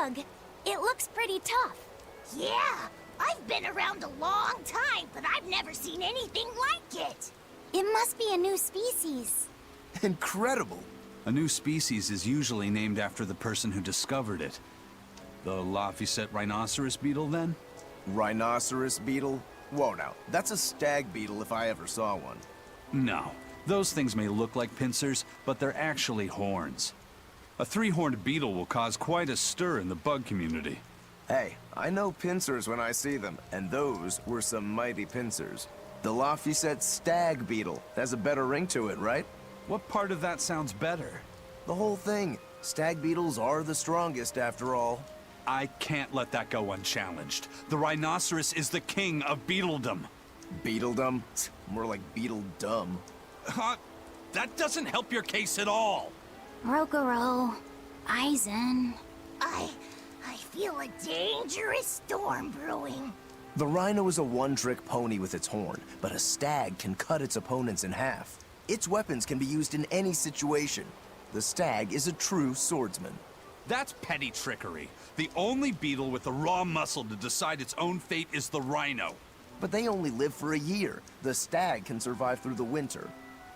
bug. It looks pretty tough. Yeah, I've been around a long time, but I've never seen anything like it. It must be a new species. Incredible! A new species is usually named after the person who discovered it. The Laphicet rhinoceros beetle, then? Rhinoceros beetle? Whoa now, that's a stag beetle if I ever saw one. No. Those things may look like pincers, but they're actually horns. A three-horned beetle will cause quite a stir in the bug community. Hey, I know pincers when I see them, and those were some mighty pincers. The Laphicet stag beetle has a better ring to it, right? What part of that sounds better? The whole thing. Stag beetles are the strongest after all. I can't let that go unchallenged. The rhinoceros is the king of beetledom. Beetledom? More like beetle dumb. Huh? That doesn't help your case at all. Rokuro, Aizen. I feel a dangerous storm brewing. The rhino is a one-trick pony with its horn, but a stag can cut its opponents in half. Its weapons can be used in any situation. The stag is a true swordsman. That's petty trickery. The only beetle with the raw muscle to decide its own fate is the rhino. But they only live for a year. The stag can survive through the winter.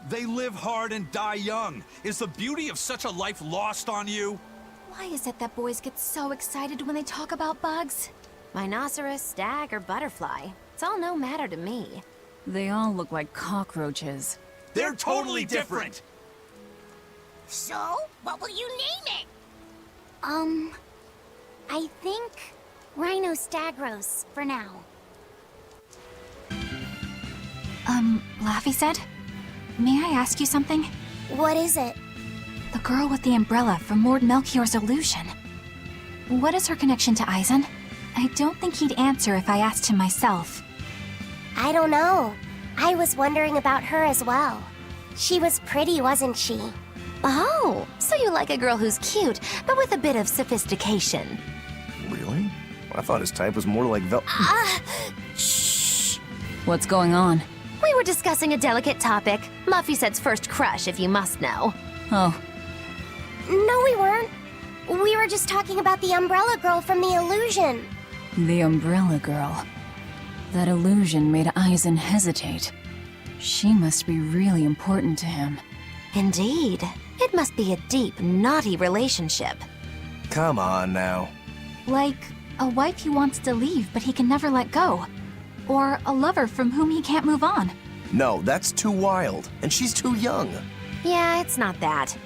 They live hard and die young. Is the beauty of such a life lost on you? Why is it that boys get so excited when they talk about bugs? Rhinoceros, stag, or butterfly. It's all no matter to me. They all look like cockroaches. They're totally different! So, what will you name it? I think Rhinostagros for now. Laphicet? May I ask you something? What is it? The girl with the umbrella from Lord Melchior's illusion. What is her connection to Aizen? I don't think he'd answer if I asked him myself. I don't know. I was wondering about her as well. She was pretty, wasn't she? Oh, so you like a girl who's cute, but with a bit of sophistication. Really? I thought his type was more like Shh. What's going on? We were discussing a delicate topic. Laphicet's first crush, if you must know. Oh, No, we weren't. We were just talking about the umbrella girl from the illusion. the umbrella girl. That illusion made Aizen hesitate. She must be really important to him. Indeed. It must be a deep, naughty relationship. Come on now. Like a wife he wants to leave, but he can never let go. Or a lover from whom he can't move on. No, that's too wild, and she's too young. Yeah, it's not that.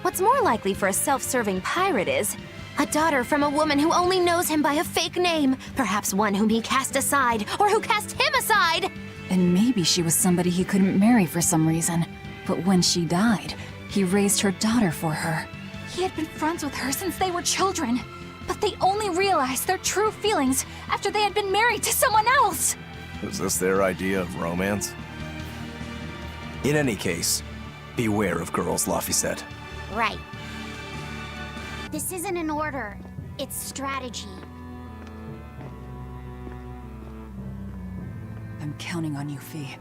What's more likely for a self-serving pirate is a daughter from a woman who only knows him by a fake name, perhaps one whom he cast aside, or who cast him aside! And maybe she was somebody he couldn't marry for some reason. But when she died, he raised her daughter for her. He had been friends with her since they were children, but they only realized their true feelings after they had been married to someone else! Is this their idea of romance? In any case, beware of girls, Laphicet. Right. This isn't an order. It's strategy. I'm counting on you, Fee.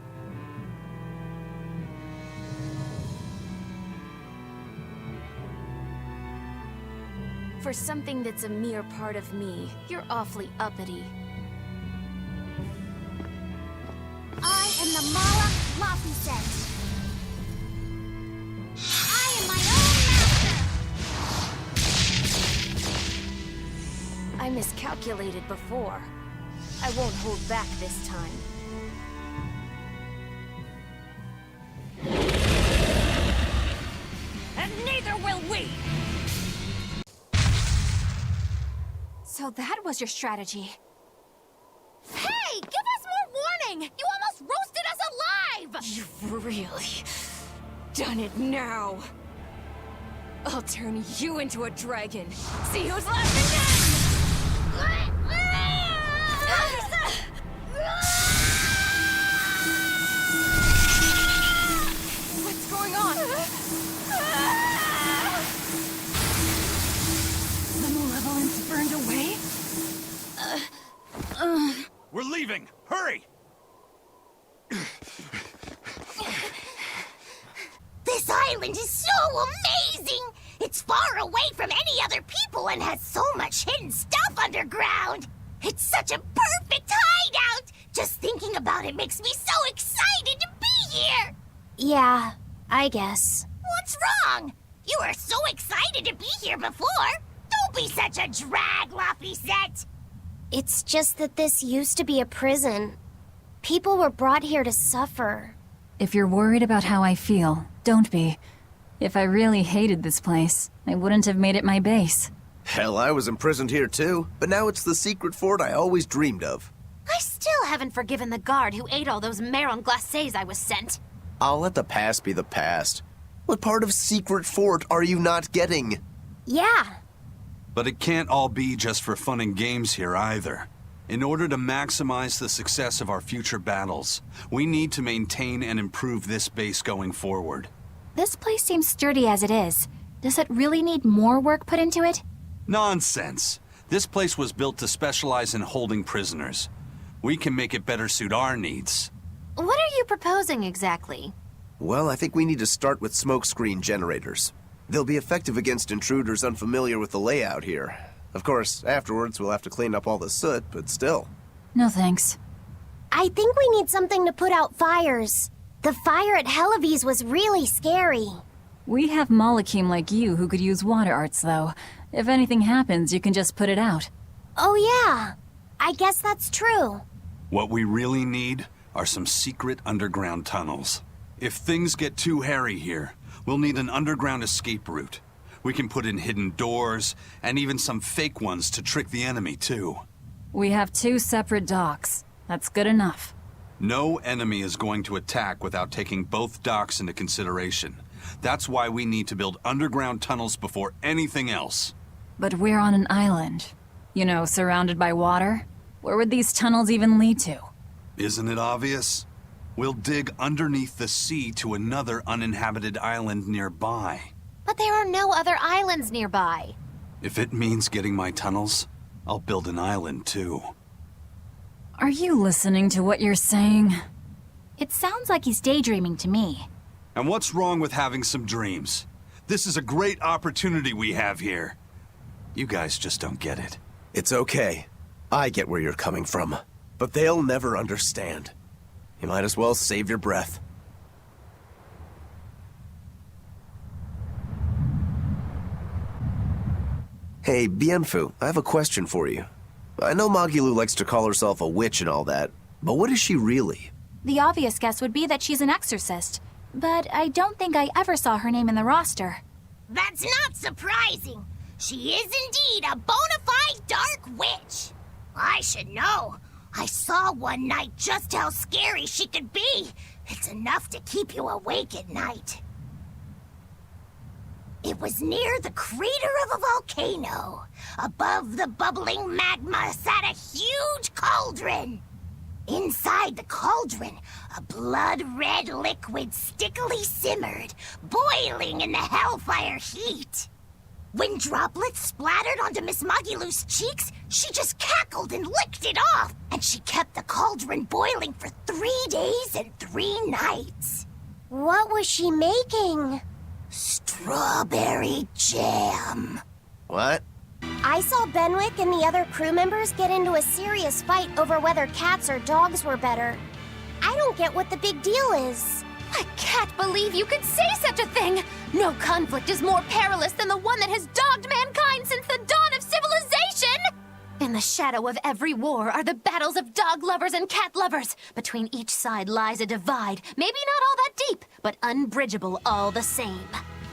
For something that's a mere part of me, you're awfully uppity. I am the Mala Laphicet. I am my own master! I miscalculated before. I won't hold back this time. And neither will we! So that was your strategy. Hey, give us more warning! You almost roasted us alive! You've really done it now. I'll turn you into a dragon. See who's laughing then! What's going on? The malevolence burned away? We're leaving! Hurry! This island is so amazing! It's far away from any other people and has so much hidden stuff underground. It's such a perfect hideout. Just thinking about it makes me so excited to be here. Yeah, I guess. What's wrong? You were so excited to be here before. Don't be such a drag, Lafayette. It's just that this used to be a prison. People were brought here to suffer. If you're worried about how I feel, don't be. If I really hated this place, I wouldn't have made it my base. Hell, I was imprisoned here too, but now it's the secret fort I always dreamed of. I still haven't forgiven the guard who ate all those marron glacés I was sent. I'll let the past be the past. What part of secret fort are you not getting? Yeah. But it can't all be just for fun and games here either. In order to maximize the success of our future battles, we need to maintain and improve this base going forward. This place seems sturdy as it is. Does it really need more work put into it? Nonsense. This place was built to specialize in holding prisoners. We can make it better suit our needs. What are you proposing exactly? Well, I think we need to start with smokescreen generators. They'll be effective against intruders unfamiliar with the layout here. Of course, afterwards we'll have to clean up all the soot, but still. No thanks. I think we need something to put out fires. The fire at Helavi's was really scary. We have Malakim like you who could use water arts, though. If anything happens, you can just put it out. Oh yeah, I guess that's true. What we really need are some secret underground tunnels. If things get too hairy here, we'll need an underground escape route. We can put in hidden doors, and even some fake ones to trick the enemy, too. We have 2 separate docks. That's good enough. No enemy is going to attack without taking both docks into consideration. That's why we need to build underground tunnels before anything else. But we're on an island. You know, surrounded by water. Where would these tunnels even lead to? Isn't it obvious? We'll dig underneath the sea to another uninhabited island nearby. But there are no other islands nearby. If it means getting my tunnels, I'll build an island too. Are you listening to what you're saying? It sounds like he's daydreaming to me. And what's wrong with having some dreams? This is a great opportunity we have here. You guys just don't get it. It's okay. I get where you're coming from. But they'll never understand. You might as well save your breath. Hey, Bienfu, I have a question for you. I know Magilu likes to call herself a witch and all that, but what is she really? The obvious guess would be that she's an exorcist. But I don't think I ever saw her name in the roster. That's not surprising. She is indeed a bona fide dark witch. I should know. I saw one night just how scary she could be. It's enough to keep you awake at night. It was near the crater of a volcano. Above the bubbling magma sat a huge cauldron. Inside the cauldron, a blood-red liquid stickily simmered, boiling in the hellfire heat. When droplets splattered onto Miss Magilu's cheeks, she just cackled and licked it off, and she kept the cauldron boiling for 3 days and 3 nights. What was she making? Strawberry jam. What? I saw Benwick and the other crew members get into a serious fight over whether cats or dogs were better. I don't get what the big deal is. I can't believe you could say such a thing! No conflict is more perilous than the one that has dogged mankind since the dawn of civilization! In the shadow of every war are the battles of dog lovers and cat lovers. Between each side lies a divide, maybe not all that deep, but unbridgeable all the same.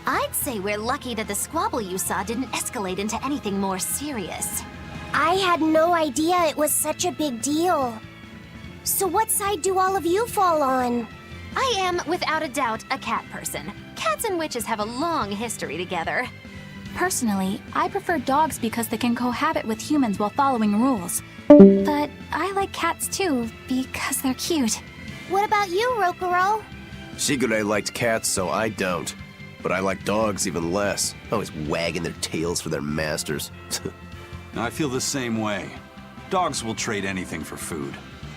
I'd say we're lucky that the squabble you saw didn't escalate into anything more serious. I had no idea it was such a big deal. So what side do all of you fall on? I am, without a doubt, a cat person. Cats and witches have a long history together. Personally, I prefer dogs because they can cohabit with humans while following rules. But I like cats too, because they're cute. What about you, Rokuro? Shigure liked cats, so I don't. But I like dogs even less. Always wagging their tails for their masters. I feel the same way. Dogs will trade anything for food.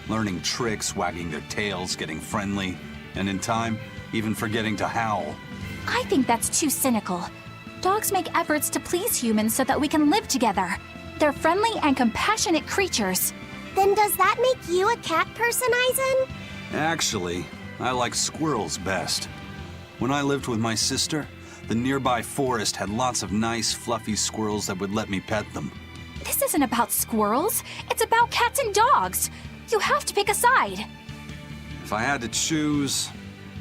Learning tricks, wagging their tails, getting friendly, and in time, even forgetting to howl. I think that's too cynical. Dogs make efforts to please humans so that we can live together. They're friendly and compassionate creatures. Then does that make you a cat person, Eisen? Actually, I like squirrels best. When I lived with my sister, the nearby forest had lots of nice, fluffy squirrels that would let me pet them. This isn't about squirrels. It's about cats and dogs. You have to pick a side. If I had to choose,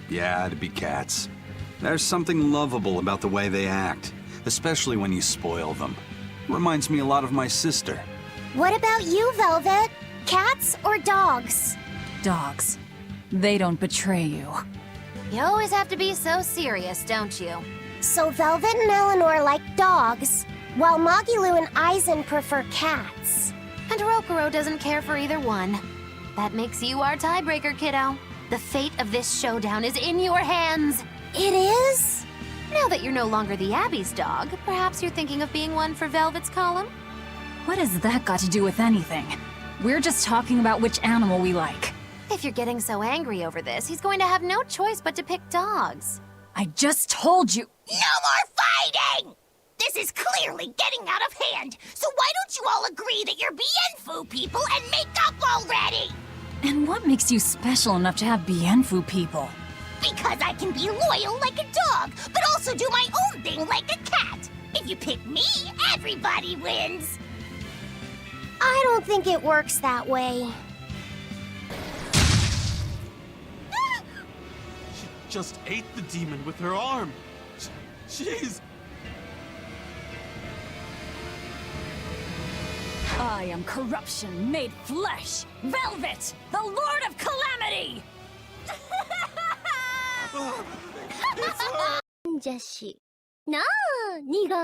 yeah, it'd be cats. There's something lovable about the way they act, especially when you spoil them. Reminds me a lot of my sister. What about you, Velvet? Cats or dogs? Dogs. They don't betray you. You always have to be so serious, don't you? So Velvet and Eleanor like dogs, while Magilu and Eisen prefer cats. And Rokuro doesn't care for either one. That makes you our tiebreaker, kiddo. The fate of this showdown is in your hands. It is? Now that you're no longer the Abbey's dog, perhaps you're thinking of being one for Velvet's column? What has that got to do with anything? We're just talking about which animal we like. If you're getting so angry over this, he's going to have no choice but to pick dogs. I just told you. No more fighting! This is clearly getting out of hand, so why don't you all agree that you're Bienfu people and make up already? And what makes you special enough to have Bienfu people? Because I can be loyal like a dog, but also do my own thing like a cat. If you pick me, everybody wins. I don't think it works that way. She just ate the demon with her arm. She's... I am corruption made flesh! Velvet, the Lord of Calamity! じゃし。なあ、にが